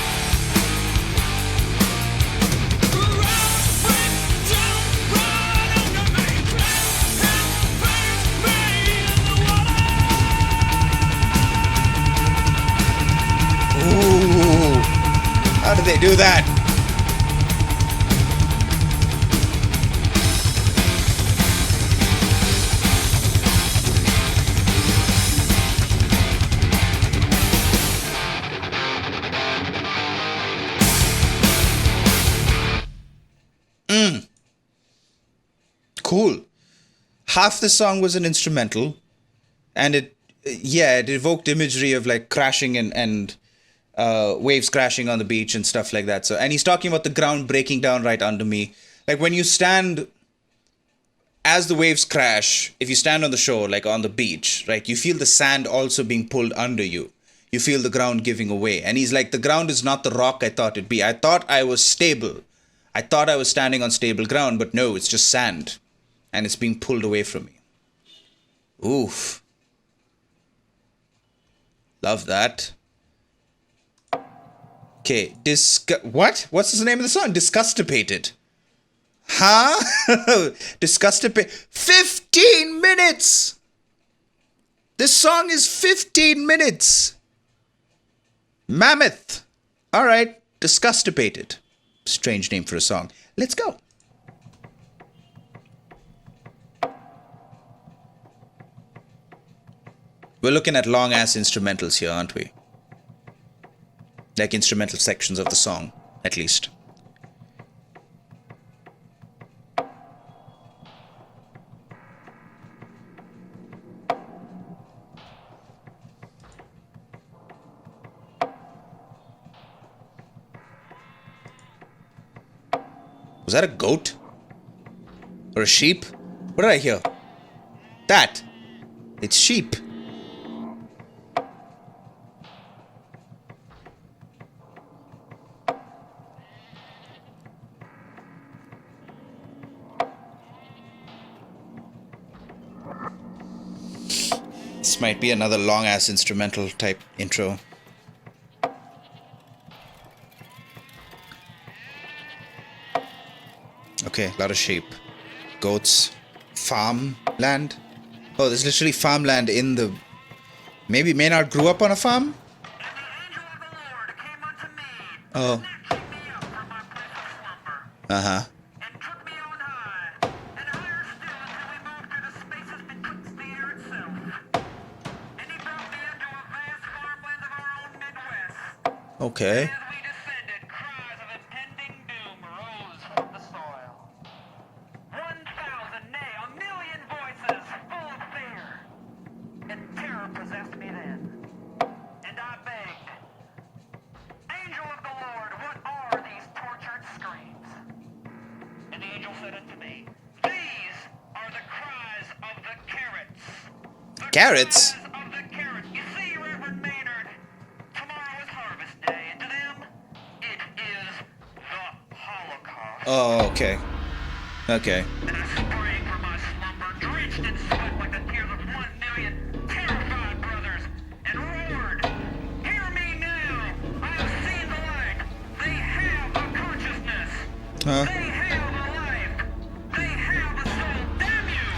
Ooh, how did they do that? Cool. Half the song was an instrumental, and it evoked imagery of like crashing and waves crashing on the beach and stuff like that. So, and he's talking about the ground breaking down right under me. Like when you stand as the waves crash, if you stand on the shore, like on the beach, right, you feel the sand also being pulled under you. You feel the ground giving away. And he's like, the ground is not the rock I thought it'd be. I thought I was stable. I thought I was standing on stable ground, but no, it's just sand. And it's being pulled away from me. Oof. Love that. Okay, what? What's the name of the song? Disgustipated. Huh? Disgustipated. 15 minutes! This song is 15 minutes! Mammoth. Alright, Disgustipated. Strange name for a song. Let's go. We're looking at long-ass instrumentals here, aren't we? Like instrumental sections of the song, at least. Was that a goat? Or a sheep? What did I hear? That. It's sheep. This might be another long-ass instrumental type intro. Okay, a lot of sheep. Goats. Farmland. Oh, there's literally farmland in the... Maybe Maynard grew up on a farm? Oh. Uh-huh. Okay. Carrots? You see, Reverend Maynard, tomorrow is harvest day, and to them, it is the Holocaust. Oh, okay. Okay. And I sprang from my slumber, drenched in sweat like the tears of 1,000,000 terrified brothers, and roared, "Hear me now! I have seen the light! They have a consciousness! Huh? They have a life! They have a soul! Damn you!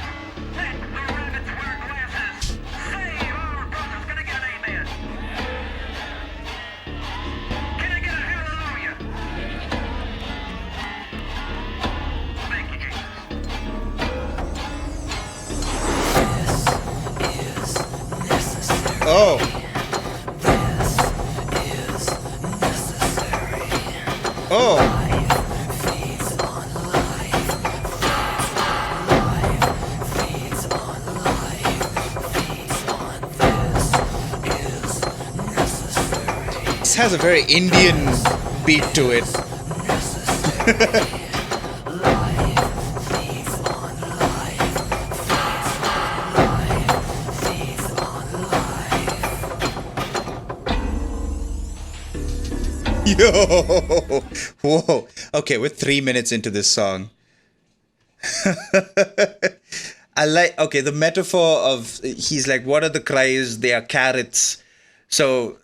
Let the rabbits wear glasses! Save our brothers! Can I get an amen? Can I get a hallelujah? Thank you, Jesus. Oh. Oh. This has a very Indian beat to it. Yo! Whoa. Okay, we're 3 minutes into this song. I like, okay, the metaphor of, he's like, what are the cries? They are carrots. So,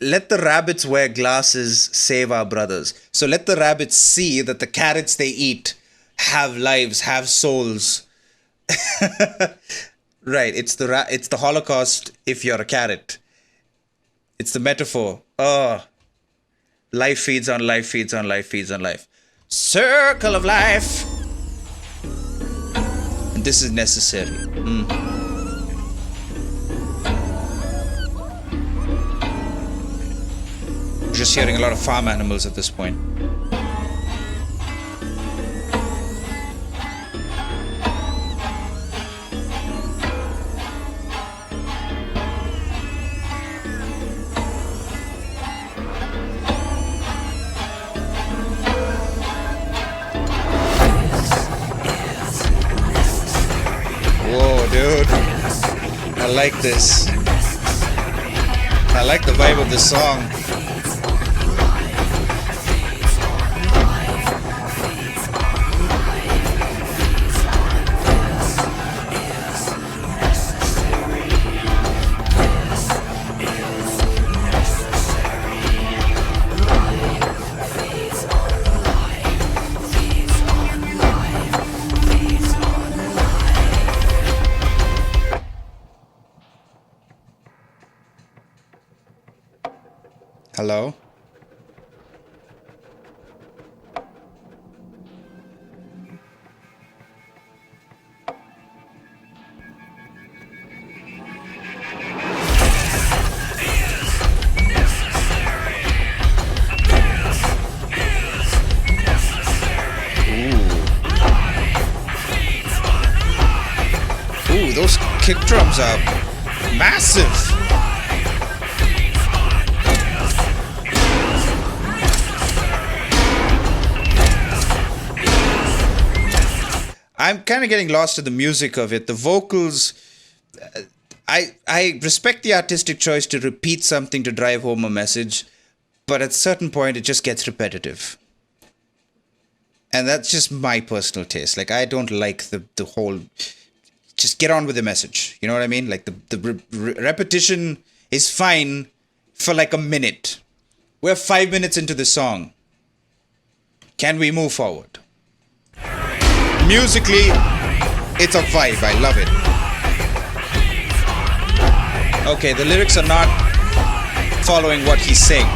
let the rabbits wear glasses, save our brothers. So let the rabbits see that the carrots they eat have lives, have souls. Right, it's the Holocaust if you're a carrot. It's the metaphor. Oh, life feeds on life, feeds on life, feeds on life. Circle of life. And this is necessary. Just hearing a lot of farm animals at this point. like this. I like the vibe of the song. Hello? Ooh, those kick drums are massive. I'm kind of getting lost in the music of it. The vocals, I respect the artistic choice to repeat something to drive home a message, but at a certain point it just gets repetitive. And that's just my personal taste. Like, I don't like the whole, just get on with the message. You know what I mean? Like, the repetition is fine for like a minute. We're 5 minutes into the song. Can we move forward? Musically, it's a vibe. I love it. Okay, the lyrics are not following what he's saying.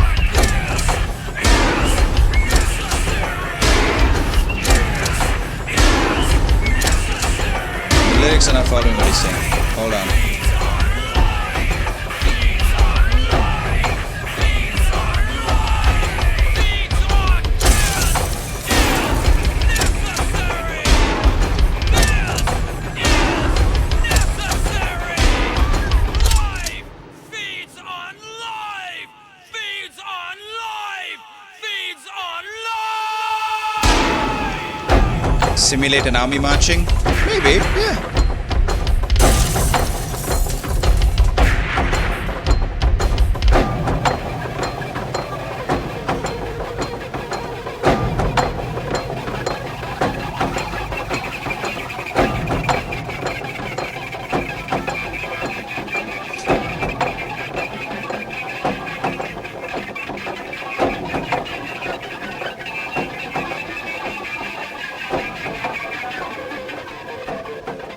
The lyrics are not following what he's saying. Hold on. Simulate an army marching? Maybe, yeah.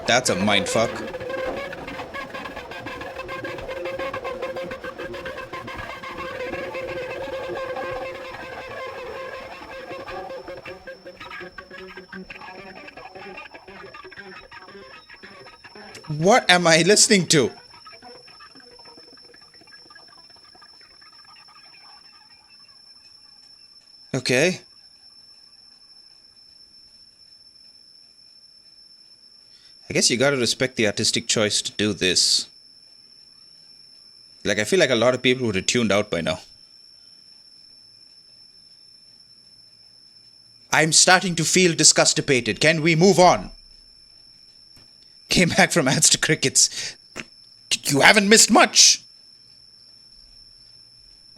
That's a mindfuck. What am I listening to? Okay. I guess you gotta respect the artistic choice to do this. Like, I feel like a lot of people would have tuned out by now. I'm starting to feel disgustipated. Can we move on? Came back from ads to crickets. You haven't missed much.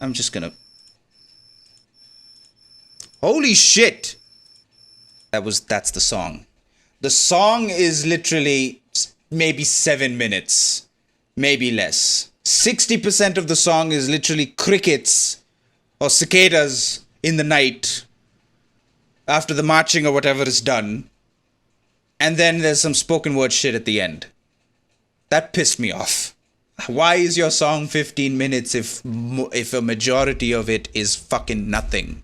I'm just gonna... Holy shit! That's the song. The song is literally maybe 7 minutes, maybe less. 60% of the song is literally crickets or cicadas in the night after the marching or whatever is done. And then there's some spoken word shit at the end. That pissed me off. Why is your song 15 minutes if a majority of it is fucking nothing?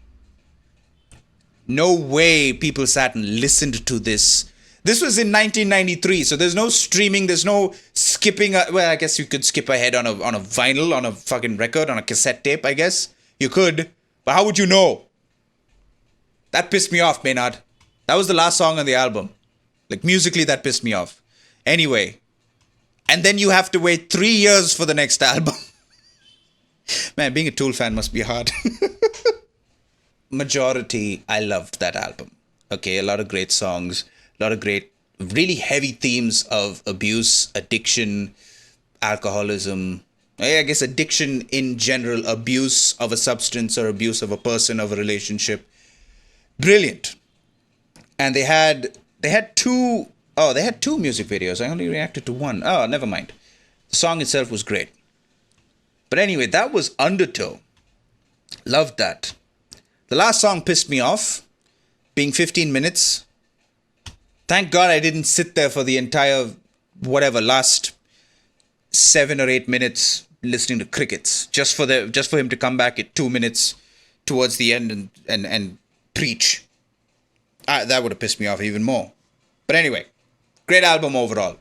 No way people sat and listened to this. This was in 1993, so there's no streaming, there's no skipping. Well, I guess you could skip ahead on a vinyl, on a fucking record, on a cassette tape, I guess. You could. But how would you know? That pissed me off, Maynard. That was the last song on the album. Like, musically, that pissed me off. Anyway. And then you have to wait 3 years for the next album. Man, being a Tool fan must be hard. Majority, I loved that album. Okay, a lot of great songs. A lot of great, really heavy themes of abuse, addiction, alcoholism, I guess addiction in general, abuse of a substance or abuse of a person, of a relationship. Brilliant. And they had two music videos. I only reacted to one. Oh, never mind. The song itself was great. But anyway, that was Undertow. Loved that. The last song pissed me off, being 15 minutes. Thank God I didn't sit there for the entire, last 7 or 8 minutes listening to crickets, just for him to come back at 2 minutes towards the end and preach. That would have pissed me off even more. But anyway, great album overall.